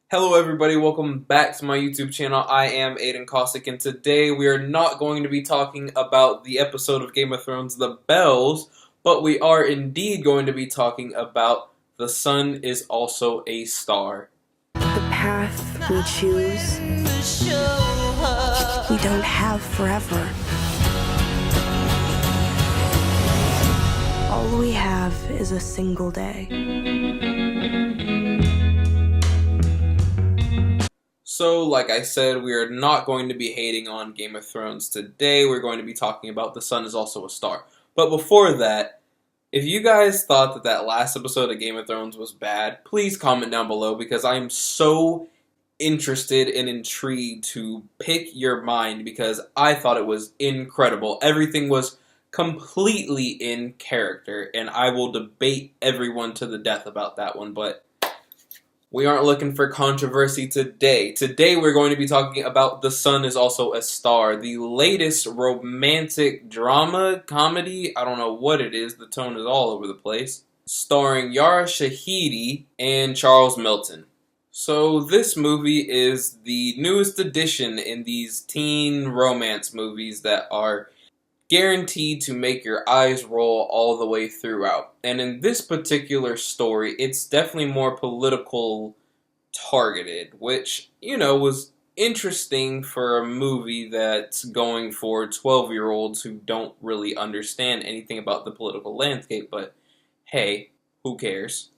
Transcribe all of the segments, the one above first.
Hello everybody, welcome back to my YouTube channel. I am Aiden Cossack, and today we are not going to be talking about the episode of Game of Thrones, The Bells, but we are indeed going to be talking about The Sun is Also a Star. The path we choose, we don't have forever. All we have is a single day. So, like I said, we are not going to be hating on Game of Thrones today. We're going to be talking about The Sun is Also a Star. But before that, if you guys thought that that last episode of Game of Thrones was bad, please comment down below because I'm so interested and intrigued to pick your mind because I thought it was incredible. Everything was completely in character, and I will debate everyone to the death about that one, but we aren't looking for controversy today. Today we're going to be talking about The Sun is Also a Star, the latest romantic drama, comedy, I don't know what it is, the tone is all over the place, starring Yara Shahidi and Charles Melton. So this movie is the newest addition in these teen romance movies that are guaranteed to make your eyes roll all the way throughout. And in this particular story, it's definitely more political targeted, which, was interesting for a movie that's going for 12-year-olds who don't really understand anything about the political landscape, but hey, who cares?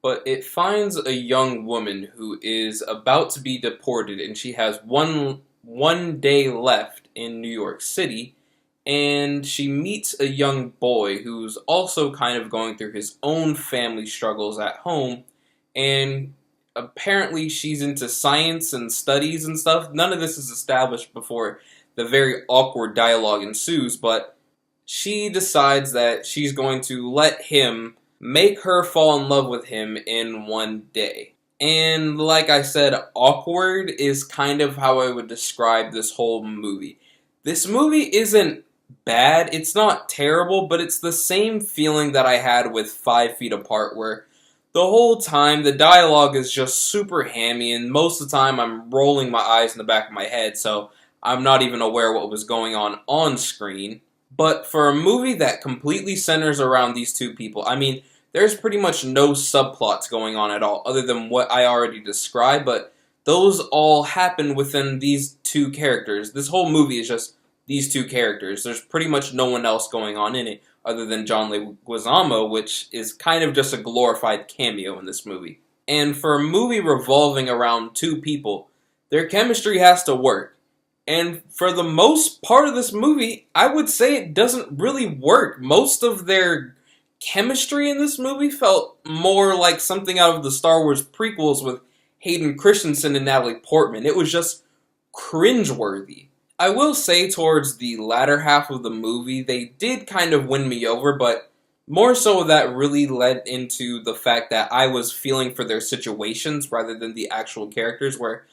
But it finds a young woman who is about to be deported, and she has one day left in New York City, and she meets a young boy who's also kind of going through his own family struggles at home, and apparently she's into science and studies and stuff. None of this is established before the very awkward dialogue ensues, but she decides that she's going to let him make her fall in love with him in one day. And like I said, awkward is kind of how I would describe this whole movie. This movie isn't bad, it's not terrible, but it's the same feeling that I had with 5 Feet Apart, where the whole time the dialogue is just super hammy, and most of the time I'm rolling my eyes in the back of my head, so I'm not even aware what was going on screen. But for a movie that completely centers around these two people, I mean, there's pretty much no subplots going on at all, other than what I already described, but those all happen within these two characters. This whole movie is just these two characters. There's pretty much no one else going on in it other than John Leguizamo, which is kind of just a glorified cameo in this movie. And for a movie revolving around two people, their chemistry has to work. And for the most part of this movie, I would say it doesn't really work. Most of their chemistry in this movie felt more like something out of the Star Wars prequels with Hayden Christensen and Natalie Portman. It was just cringeworthy. I will say towards the latter half of the movie, they did kind of win me over, but more so that really led into the fact that I was feeling for their situations rather than the actual characters, where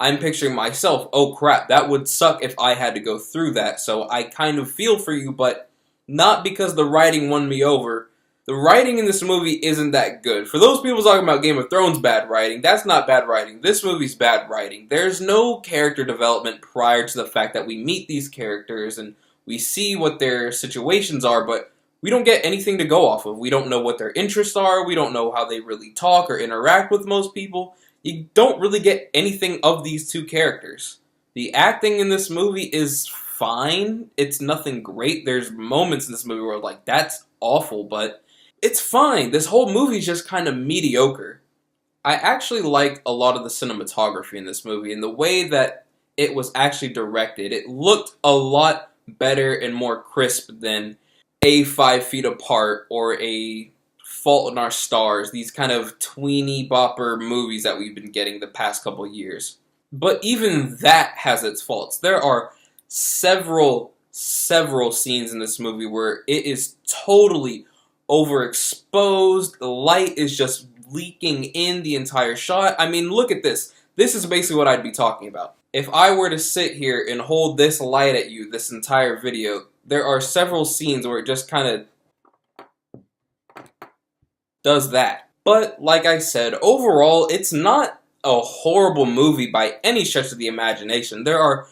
I'm picturing myself, oh crap, that would suck if I had to go through that, so I kind of feel for you, but not because the writing won me over. The writing in this movie isn't that good. For those people talking about Game of Thrones bad writing, that's not bad writing. This movie's bad writing. There's no character development prior to the fact that we meet these characters and we see what their situations are, but we don't get anything to go off of. We don't know what their interests are. We don't know how they really talk or interact with most people. You don't really get anything of these two characters. The acting in this movie is fine. It's nothing great. There's moments in this movie where like, that's awful, but it's fine. This whole movie's just kind of mediocre. I actually like a lot of the cinematography in this movie and the way that it was actually directed. It looked a lot better and more crisp than a 5 Feet Apart or a Fault in Our Stars, these kind of tweeny bopper movies that we've been getting the past couple years. But even that has its faults. There are several scenes in this movie where it is totally overexposed. The light is just leaking in the entire shot. I mean, look at this. This is basically what I'd be talking about. If I were to sit here and hold this light at you this entire video, there are several scenes where it just kind of does that. But, like I said, overall, it's not a horrible movie by any stretch of the imagination. There are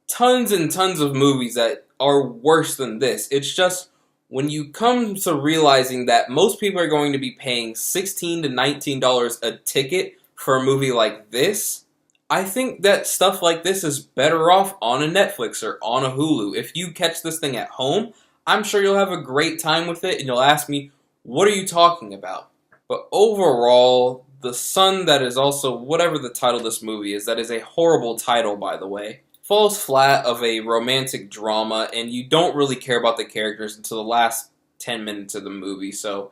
tons and tons of movies that are worse than this. It's just when you come to realizing that most people are going to be paying $16 to $19 a ticket for a movie like this, I think that stuff like this is better off on a Netflix or on a Hulu. If you catch this thing at home, I'm sure you'll have a great time with it and you'll ask me, what are you talking about? But overall, The Son That Is Also whatever the title of this movie is, that is a horrible title by the way, falls flat of a romantic drama, and you don't really care about the characters until the last 10 minutes of the movie, so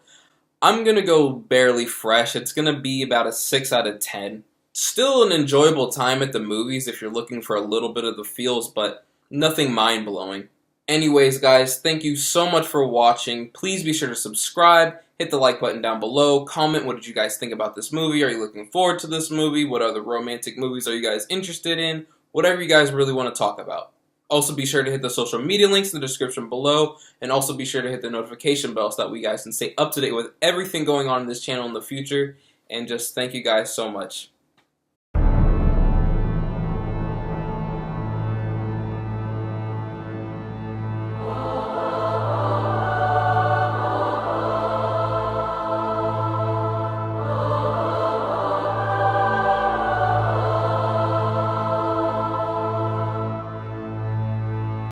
I'm going to go barely fresh. It's going to be about a 6 out of 10. Still an enjoyable time at the movies if you're looking for a little bit of the feels, but nothing mind-blowing. Anyways, guys, thank you so much for watching. Please be sure to subscribe, hit the like button down below, comment what did you guys think about this movie, are you looking forward to this movie, what other romantic movies are you guys interested in, whatever you guys really want to talk about. Also be sure to hit the social media links in the description below, and also be sure to hit the notification bell so that we guys can stay up to date with everything going on in this channel in the future, and just thank you guys so much.